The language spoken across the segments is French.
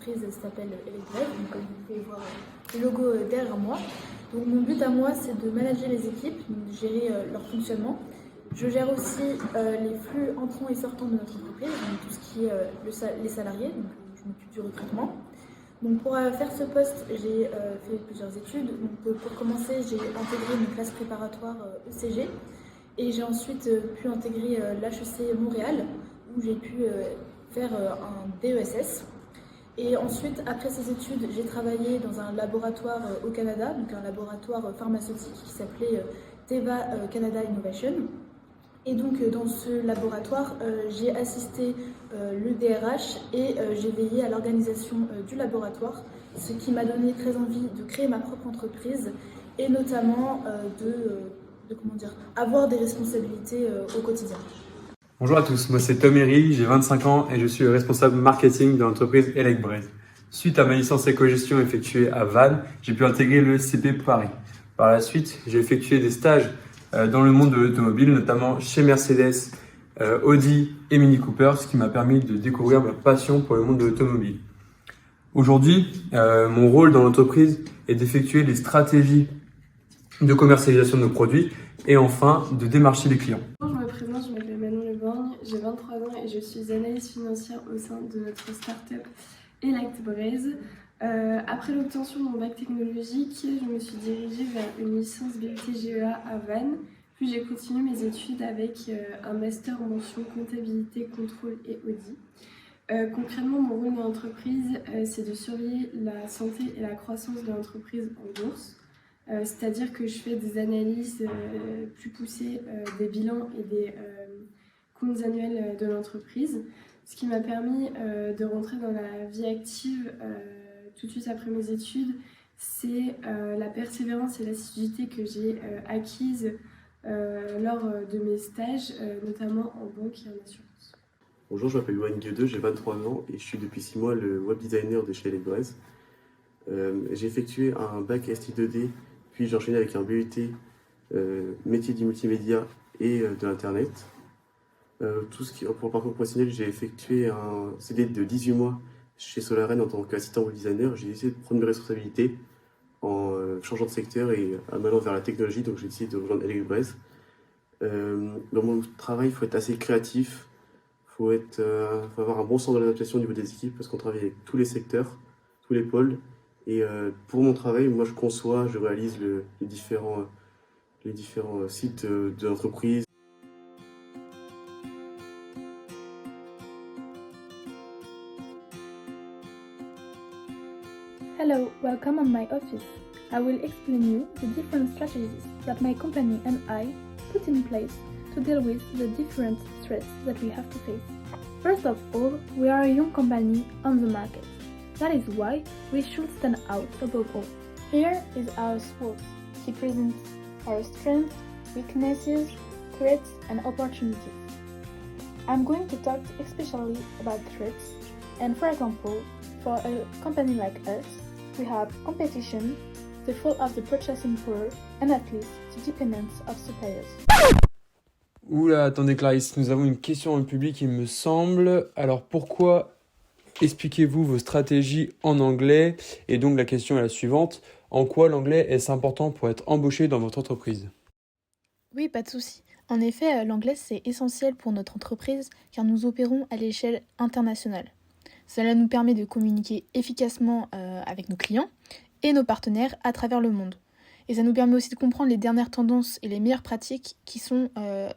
entreprise s'appelle Elecbrave, donc comme vous pouvez voir le logo derrière moi. Donc mon but à moi, c'est de manager les équipes, donc de gérer leur fonctionnement. Je gère aussi les flux entrants et sortants de notre entreprise, donc tout ce qui est les salariés, donc je m'occupe du recrutement. Donc pour faire ce poste, j'ai fait plusieurs études. Donc pour commencer, j'ai intégré une classe préparatoire ECG et j'ai ensuite pu intégrer l'HEC Montréal où j'ai pu faire un DESS. Et ensuite, après ces études, j'ai travaillé dans un laboratoire au Canada, donc un laboratoire pharmaceutique qui s'appelait Teva Canada Innovation. Et donc dans ce laboratoire, j'ai assisté le DRH et j'ai veillé à l'organisation du laboratoire, ce qui m'a donné très envie de créer ma propre entreprise et notamment avoir des responsabilités au quotidien. Bonjour à tous, moi c'est Tom Herry, j'ai 25 ans et je suis le responsable marketing de l'entreprise Elecbrave. Suite à ma licence éco-gestion effectuée à Vannes, j'ai pu intégrer le CP Paris. Par la suite, j'ai effectué des stages dans le monde de l'automobile, notamment chez Mercedes, Audi et Mini Cooper, ce qui m'a permis de découvrir ma passion pour le monde de l'automobile. Aujourd'hui, mon rôle dans l'entreprise est d'effectuer les stratégies de commercialisation de nos produits et enfin de démarcher les clients. Je me présente, je m'appelle Manon Leborgne, j'ai 23 ans et je suis analyste financière au sein de notre start-up Elecbrave. Après l'obtention de mon bac technologique, je me suis dirigée vers une licence BUT GEA à Vannes. Puis j'ai continué mes études avec un master en mention comptabilité, contrôle et audit. Concrètement, mon rôle dans l'entreprise, c'est de surveiller la santé et la croissance de l'entreprise en bourse. C'est-à-dire que je fais des analyses plus poussées des bilans et des comptes annuels de l'entreprise, ce qui m'a permis de rentrer dans la vie active tout de suite après mes études. C'est la persévérance et l'assiduité que j'ai acquise lors de mes stages, notamment en banque et en assurance. Bonjour, je m'appelle Yoann Gueudeux, j'ai 23 ans et je suis depuis 6 mois le web designer de chez Elecbrave. J'ai effectué un bac ST2D, puis j'ai enchaîné avec un BUT métier du multimédia et de l'internet. Pour le parcours professionnel, j'ai effectué un CD de 18 mois chez SolarN en tant qu'assistant web designer. J'ai décidé de prendre mes responsabilités en changeant de secteur et en allant vers la technologie, donc j'ai décidé de rejoindre Elecbrave. Dans mon travail, il faut être assez créatif, faut avoir un bon sens de l'adaptation au niveau des équipes parce qu'on travaille avec tous les secteurs, tous les pôles. Et pour mon travail, moi je conçois, je réalise les différents sites de l'entreprise. Hello, welcome on my office. I will explain you the different strategies that my company and I put in place to deal with the different threats that we have to face. First of all, we are a young company on the market. That is why we should stand out above all. Here is our SWOT. He presents our strengths, weaknesses, threats and opportunities. I'm going to talk especially about threats, and for example, for a company like us, we have competition, the fall of the purchasing power, and at least the dependence of suppliers. Oula, attendez Clarisse, nous avons une question dans le public il me semble. Alors pourquoi expliquez-vous vos stratégies en anglais? Et donc la question est la suivante, en quoi l'anglais est-ce important pour être embauché dans votre entreprise? Oui, pas de souci. En effet, l'anglais c'est essentiel pour notre entreprise car nous opérons à l'échelle internationale. Cela nous permet de communiquer efficacement avec nos clients et nos partenaires à travers le monde. Et ça nous permet aussi de comprendre les dernières tendances et les meilleures pratiques qui sont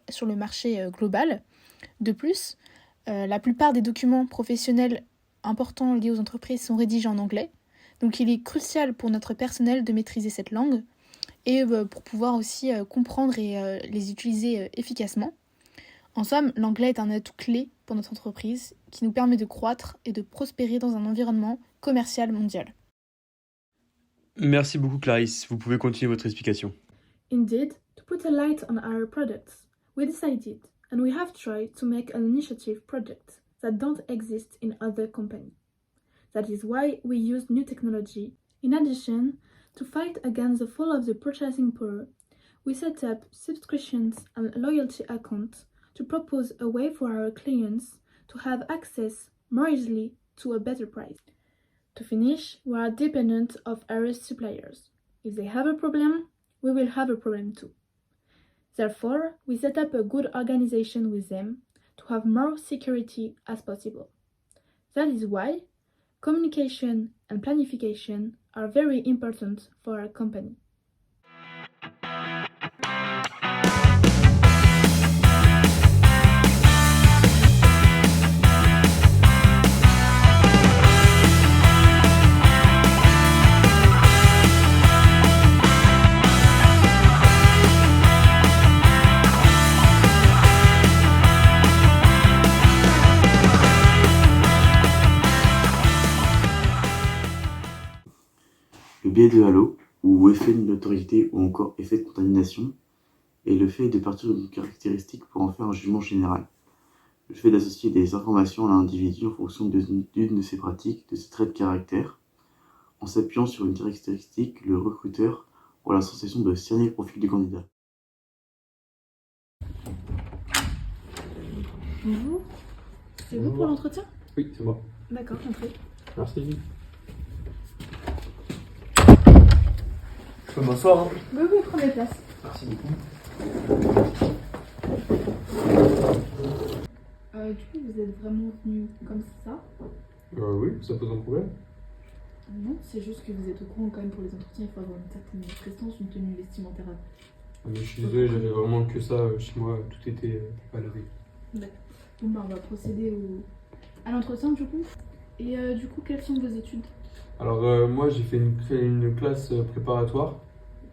sur le marché global. De plus, la plupart des documents professionnels importants liés aux entreprises sont rédigés en anglais. Donc il est crucial pour notre personnel de maîtriser cette langue et pour pouvoir aussi comprendre et les utiliser efficacement. En somme, l'anglais est un atout clé pour notre entreprise qui nous permet de croître et de prospérer dans un environnement commercial mondial. Merci beaucoup Clarisse, vous pouvez continuer votre explication. Indeed, to put a light on our products, we decided and we have tried to make an initiative project that don't exist in other companies. That is why we use new technology. In addition, to fight against the fall of the purchasing power, we set up subscriptions and loyalty accounts to propose a way for our clients to have access more easily to a better price. To finish, we are dependent of our suppliers. If they have a problem, we will have a problem too. Therefore, we set up a good organization with them to have more security as possible. That is why communication and planification are very important for our company. Le biais de halo, ou effet de notoriété, ou encore effet de contamination, est le fait de partir d'une caractéristique pour en faire un jugement général. Le fait d'associer des informations à l'individu en fonction d'une de ses pratiques, de ses traits de caractère. En s'appuyant sur une caractéristique, le recruteur aura la sensation de cerner le profil du candidat. Bonjour. C'est vous pour l'entretien? Oui, c'est moi. D'accord, entrez. Merci. Je peux m'asseoir, hein? Oui, oui, prenez place. Merci beaucoup. Du coup, vous êtes vraiment venu comme ça? Oui, ça pose un problème. Non, c'est juste que vous êtes au courant quand même pour les entretiens, il faut avoir une certaine prestance, une tenue vestimentaire. Ah, mais je suis désolé, j'avais vraiment que ça chez moi, tout était à laver. D'accord. Bon, bah, on va procéder à l'entretien du coup. Et du coup, quelles sont vos études? Alors moi j'ai fait une classe préparatoire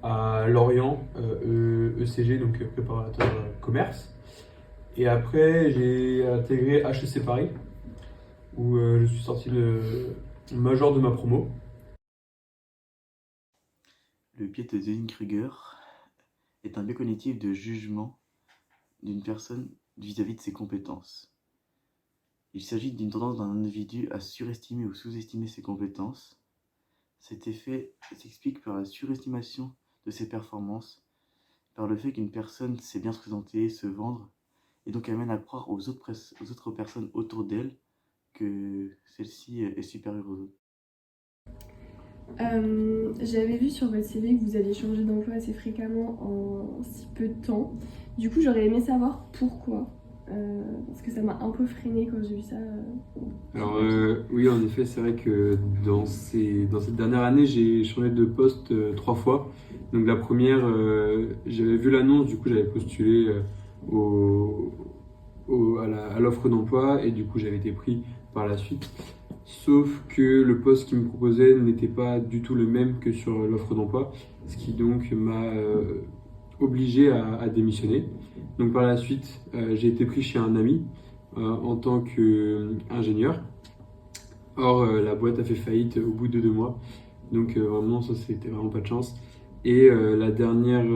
à Lorient, ECG, donc préparatoire commerce. Et après j'ai intégré HEC Paris, où je suis sorti le major de ma promo. Le biais de Dunning-Kruger est un biais cognitif de jugement d'une personne vis-à-vis de ses compétences. Il s'agit d'une tendance d'un individu à surestimer ou sous-estimer ses compétences. Cet effet s'explique par la surestimation de ses performances, par le fait qu'une personne sait bien se présenter, se vendre, et donc amène à croire aux autres personnes autour d'elle que celle-ci est supérieure aux autres. J'avais vu sur votre CV que vous alliez changer d'emploi assez fréquemment en si peu de temps. Du coup, j'aurais aimé savoir pourquoi. Parce que ça m'a un peu freiné quand j'ai vu ça. Alors oui, en effet, c'est vrai que dans cette dernière année, j'ai changé de poste 3 fois. Donc la première, j'avais vu l'annonce, du coup j'avais postulé à l'offre d'emploi et du coup j'avais été pris par la suite. Sauf que le poste qu'ils me proposaient n'était pas du tout le même que sur l'offre d'emploi, ce qui donc m'a obligé à démissionner. Donc par la suite, j'ai été pris chez un ami en tant qu'ingénieur. Or, la boîte a fait faillite au bout de 2 mois. Donc vraiment, ça c'était vraiment pas de chance. Et la dernière,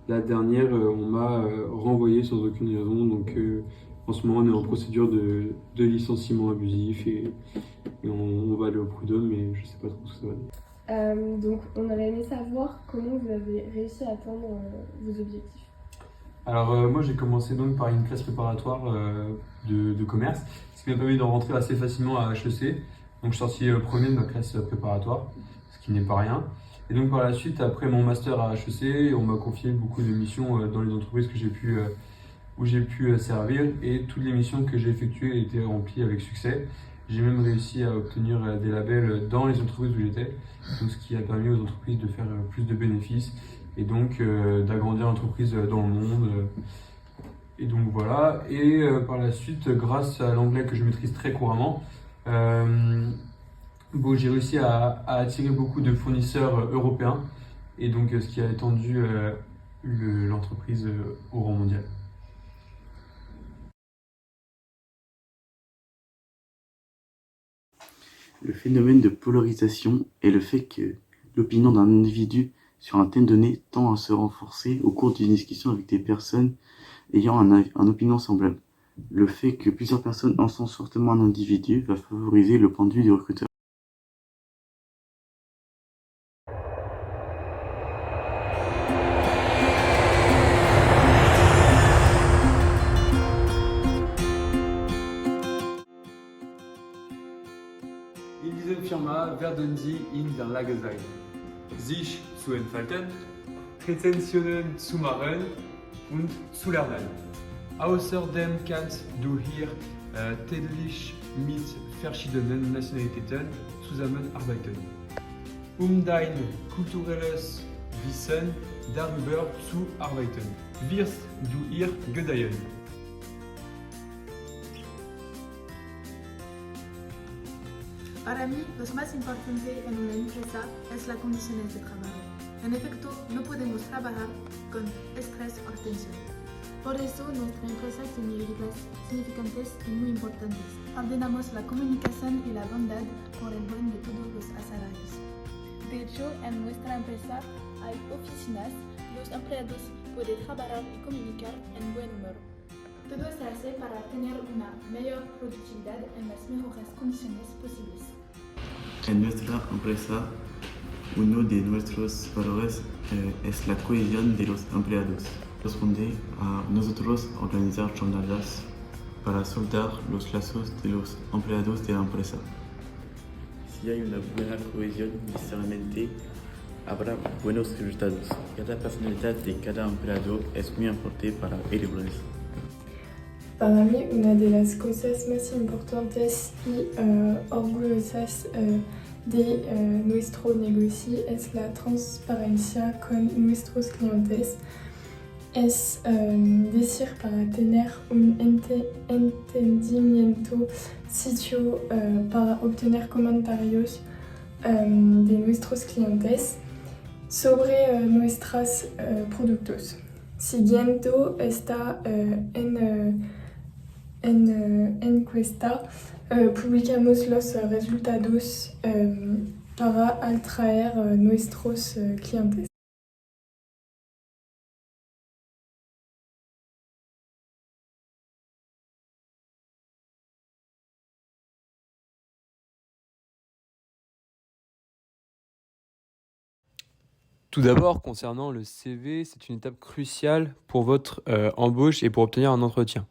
on m'a renvoyé sans aucune raison. Donc en ce moment, on est en procédure de licenciement abusif et on va aller au prud'homme, mais je sais pas trop ce que ça va donner. Donc on aurait aimé savoir comment vous avez réussi à atteindre vos objectifs. Alors moi j'ai commencé donc par une classe préparatoire de commerce, ce qui m'a permis de rentrer assez facilement à HEC. Donc je suis sorti premier de ma classe préparatoire, ce qui n'est pas rien. Et donc par la suite, après mon master à HEC, on m'a confié beaucoup de missions dans les entreprises que où j'ai pu servir, et toutes les missions que j'ai effectuées étaient remplies avec succès. J'ai même réussi à obtenir des labels dans les entreprises où j'étais, donc ce qui a permis aux entreprises de faire plus de bénéfices et donc d'agrandir l'entreprise dans le monde. Et donc voilà, et par la suite, grâce à l'anglais que je maîtrise très couramment, j'ai réussi à attirer beaucoup de fournisseurs européens, et donc ce qui a étendu l'entreprise au rang mondial. Le phénomène de polarisation est le fait que l'opinion d'un individu sur un thème donné tend à se renforcer au cours d'une discussion avec des personnes ayant un opinion semblable. Le fait que plusieurs personnes encensent fortement un individu va favoriser le point de vue du recruteur. Une dizaine de firmas Da werden Sie in der Lage sein, sich zu entfalten, Rezensionen zu machen und zu lernen. Außerdem kannst du hier täglich mit verschiedenen Nationalitäten zusammenarbeiten, dein kulturelles Wissen darüber zu arbeiten. Wirst du hier gedeihen. Para mí, lo más importante en una empresa es las condiciones de trabajo. En efecto, no podemos trabajar con estrés o tensión. Por eso, nuestra empresa tiene reglas significantes y muy importantes. Ordenamos la comunicación y la bondad por el bien de todos los asalariados. De hecho, en nuestra empresa hay oficinas, los empleados pueden trabajar y comunicar en buen humor. Todo se hace para tener una mayor productividad en las mejores condiciones posibles. En nuestra empresa, uno de nuestros valores es la cohesión de los empleados. Responde a nosotros organizar jornadas para soldar los lazos de los empleados de la empresa. Si hay una buena cohesión, necesariamente habrá buenos resultados. Cada personalidad de cada empleado es muy importante para Electbreeze. Para mí, una de las cosas más importantes y orgullosas de nuestro negocio es la transparencia con nuestros clientes. Es decir, para tener un entendimiento sitio para obtener comentarios de nuestros clientes sobre nuestros productos. Siguiendo esta encuesta, publicamos los resultados para atraer nuestros clientes. Tout d'abord, concernant le CV, c'est une étape cruciale pour votre embauche et pour obtenir un entretien.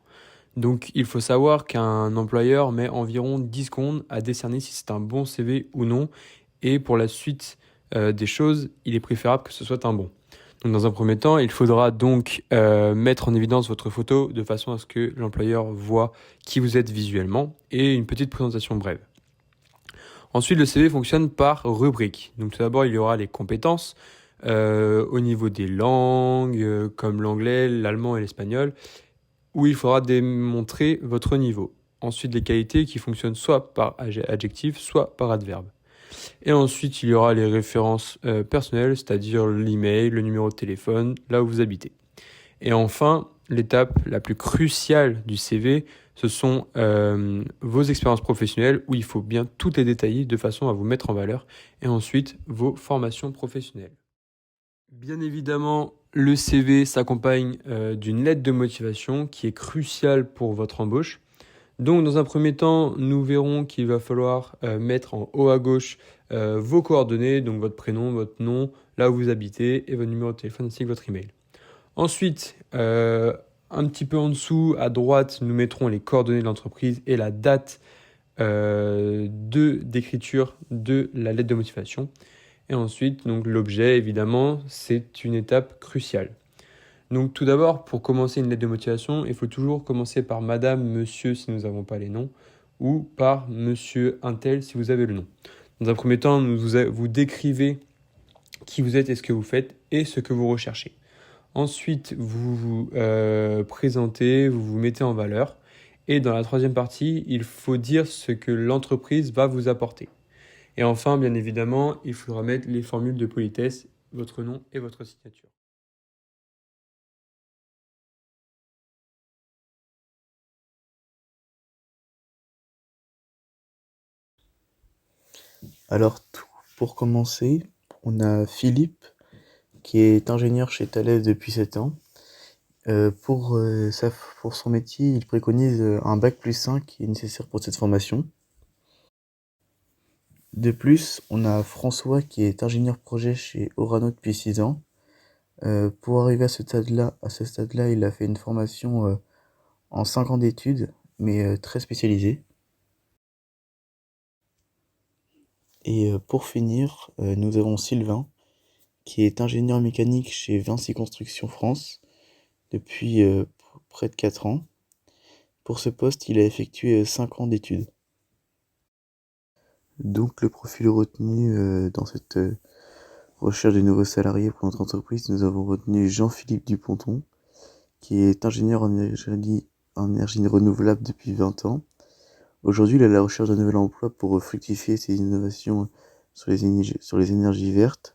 Donc, il faut savoir qu'un employeur met environ 10 secondes à décerner si c'est un bon CV ou non. Et pour la suite des choses, il est préférable que ce soit un bon. Donc, dans un premier temps, il faudra donc mettre en évidence votre photo de façon à ce que l'employeur voit qui vous êtes visuellement et une petite présentation brève. Ensuite, le CV fonctionne par rubrique. Donc, tout d'abord, il y aura les compétences au niveau des langues, comme l'anglais, l'allemand et l'espagnol, où il faudra démontrer votre niveau. Ensuite, les qualités qui fonctionnent soit par adjectif, soit par adverbe. Et ensuite, il y aura les références personnelles, c'est-à-dire l'email, le numéro de téléphone, là où vous habitez. Et enfin, l'étape la plus cruciale du CV, ce sont vos expériences professionnelles, où il faut bien tout les détailler de façon à vous mettre en valeur. Et ensuite, vos formations professionnelles. Bien évidemment, le CV s'accompagne d'une lettre de motivation qui est cruciale pour votre embauche. Donc, dans un premier temps, nous verrons qu'il va falloir mettre en haut à gauche vos coordonnées, donc votre prénom, votre nom, là où vous habitez et votre numéro de téléphone ainsi que votre email. Ensuite, un petit peu en dessous, à droite, nous mettrons les coordonnées de l'entreprise et la date d'écriture de la lettre de motivation. Et ensuite, donc, l'objet, évidemment, c'est une étape cruciale. Donc, tout d'abord, pour commencer une lettre de motivation, il faut toujours commencer par madame, monsieur, si nous n'avons pas les noms, ou par monsieur untel, si vous avez le nom. Dans un premier temps, vous décrivez qui vous êtes et ce que vous faites et ce que vous recherchez. Ensuite, vous vous présentez, vous vous mettez en valeur. Et dans la troisième partie, il faut dire ce que l'entreprise va vous apporter. Et enfin, bien évidemment, il faudra mettre les formules de politesse, votre nom et votre signature. Alors, pour commencer, on a Philippe, qui est ingénieur chez Thales depuis 7 ans. Pour son métier, il préconise un bac+5 qui est nécessaire pour cette formation. De plus, on a François qui est ingénieur projet chez Orano depuis 6 ans. Pour arriver à ce stade-là, il a fait une formation en 5 ans d'études, mais très spécialisée. Et pour finir, nous avons Sylvain, qui est ingénieur mécanique chez Vinci Construction France depuis près de 4 ans. Pour ce poste, il a effectué 5 ans d'études. Donc le profil retenu dans cette recherche de nouveaux salariés pour notre entreprise, nous avons retenu Jean-Philippe Duponton, qui est ingénieur en énergie renouvelable depuis 20 ans. Aujourd'hui, il est à la recherche d'un nouvel emploi pour fructifier ses innovations sur les énergies vertes.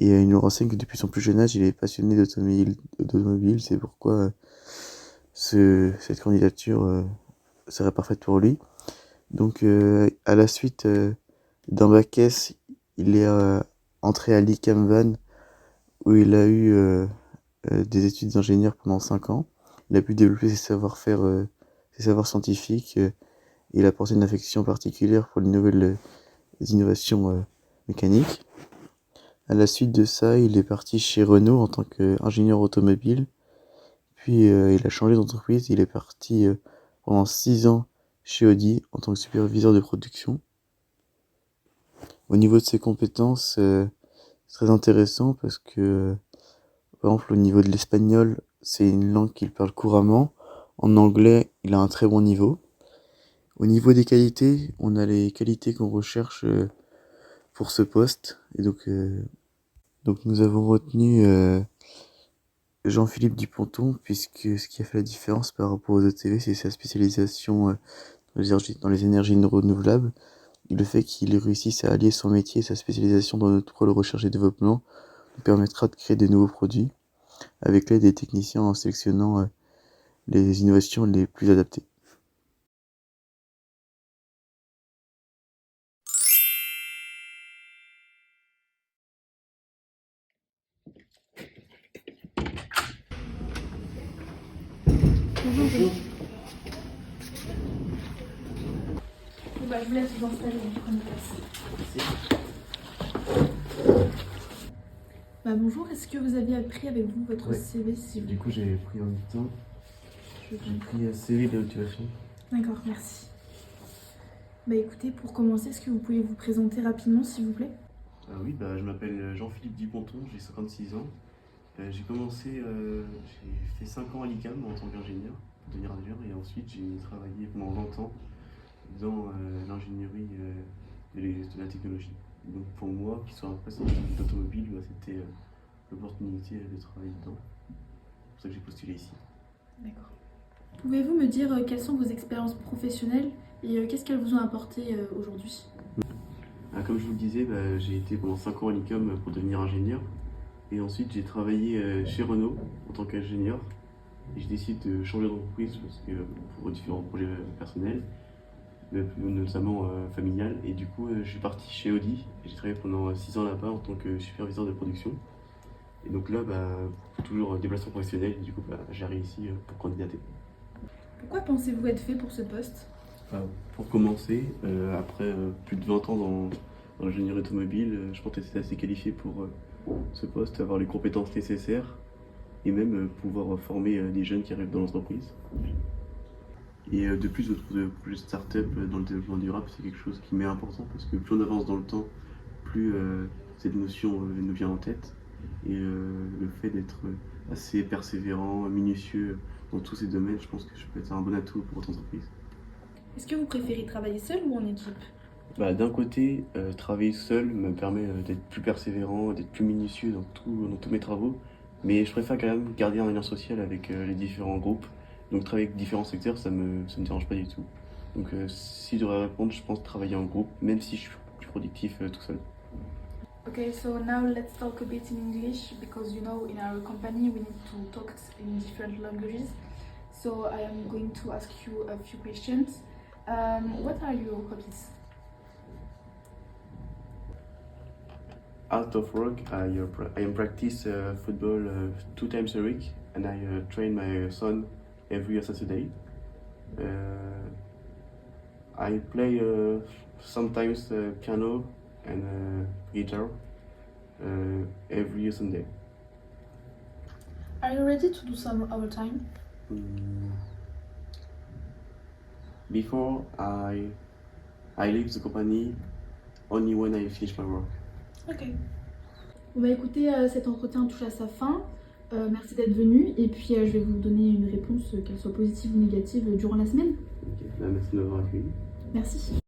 Et il nous renseigne que depuis son plus jeune âge, il est passionné d'automobile. C'est pourquoi cette candidature serait parfaite pour lui. Donc, à la suite d'un bac S, il est entré à l'ICAM Vannes, où il a eu des études d'ingénieur pendant 5 ans. Il a pu développer ses savoir-faire, ses savoirs scientifiques. Il a porté une affection particulière pour les nouvelles innovations mécaniques. À la suite de ça, il est parti chez Renault en tant qu'ingénieur automobile. Puis il a changé d'entreprise. Il est parti pendant 6 ans chez Audi en tant que superviseur de production. Au niveau de ses compétences, c'est très intéressant parce que, par exemple, au niveau de l'espagnol, c'est une langue qu'il parle couramment. En anglais, il a un très bon niveau. Au niveau des qualités, on a les qualités qu'on recherche pour ce poste. Et donc nous avons retenu Jean-Philippe Duponton, puisque ce qui a fait la différence par rapport aux autres CV, c'est sa spécialisation dans les énergies renouvelables. Et le fait qu'il réussisse à allier son métier et sa spécialisation dans notre rôle recherche et développement nous permettra de créer de nouveaux produits avec l'aide des techniciens en sélectionnant les innovations les plus adaptées. Bonjour. Je vous laisse vous installer, prenez place. Bonjour, est-ce que vous aviez pris avec vous votre Ouais. CV si vous... Du coup, j'ai pris en même temps. J'ai pris un CV de motivation. D'accord, merci. Écoutez, pour commencer, est-ce que vous pouvez vous présenter rapidement, s'il vous plaît? Oui, je m'appelle Jean-Philippe Duponton, j'ai 56 ans. J'ai j'ai fait 5 ans à l'ICAM en tant qu'ingénieur, pour devenir ingénieur, et ensuite j'ai travaillé pendant 20 ans dans l'ingénierie de la technologie. Donc pour moi, qui soit un passionné d'automobile, c'était l'opportunité de travailler dedans. C'est pour ça que j'ai postulé ici. D'accord. Pouvez-vous me dire quelles sont vos expériences professionnelles et qu'est-ce qu'elles vous ont apporté aujourd'hui? Comme je vous le disais, j'ai été pendant 5 ans à l'ICAM pour devenir ingénieur. Et ensuite, j'ai travaillé chez Renault en tant qu'ingénieur. Et j'ai décidé de changer d'entreprise parce que pour différents projets personnels, notamment familial. Et du coup, je suis parti chez Audi. Et j'ai travaillé pendant 6 ans là-bas en tant que superviseur de production. Et donc là, toujours déplacement professionnel. Et du coup, j'ai réussi pour candidater. Pourquoi pensez-vous être fait pour ce poste? Pour commencer, après plus de 20 ans dans l'ingénierie automobile, je pense que c'est assez qualifié pour ce poste, avoir les compétences nécessaires et même pouvoir former des jeunes qui arrivent dans l'entreprise. Et de plus, de projets de start-up dans le développement durable, c'est quelque chose qui m'est important parce que plus on avance dans le temps, plus cette notion nous vient en tête. Et le fait d'être assez persévérant, minutieux dans tous ces domaines, je pense que je peux être un bon atout pour votre entreprise. Est-ce que vous préférez travailler seul ou en équipe? D'un côté, travailler seul me permet d'être plus persévérant, d'être plus minutieux dans tous mes travaux, mais je préfère quand même garder un lien social avec les différents groupes. Donc travailler avec différents secteurs, ça me dérange pas du tout. Donc si je devrais répondre, je pense travailler en groupe, même si je suis plus productif tout seul. Okay, so now let's talk a bit in English because in our company we need to talk in different languages. So I am going to ask you a few questions. What are your hobbies? Out of work, I practice football 2 times a week, and I train my son every Saturday. I play sometimes piano and guitar every Sunday. Are you ready to do some overtime? Before I leave the company, only when I finish my work. Ok. Bon bah écoutez, cet entretien touche à sa fin. Merci d'être venu et puis je vais vous donner une réponse, qu'elle soit positive ou négative, durant la semaine. Ok, bah, merci de m'avoir accueilli. Merci.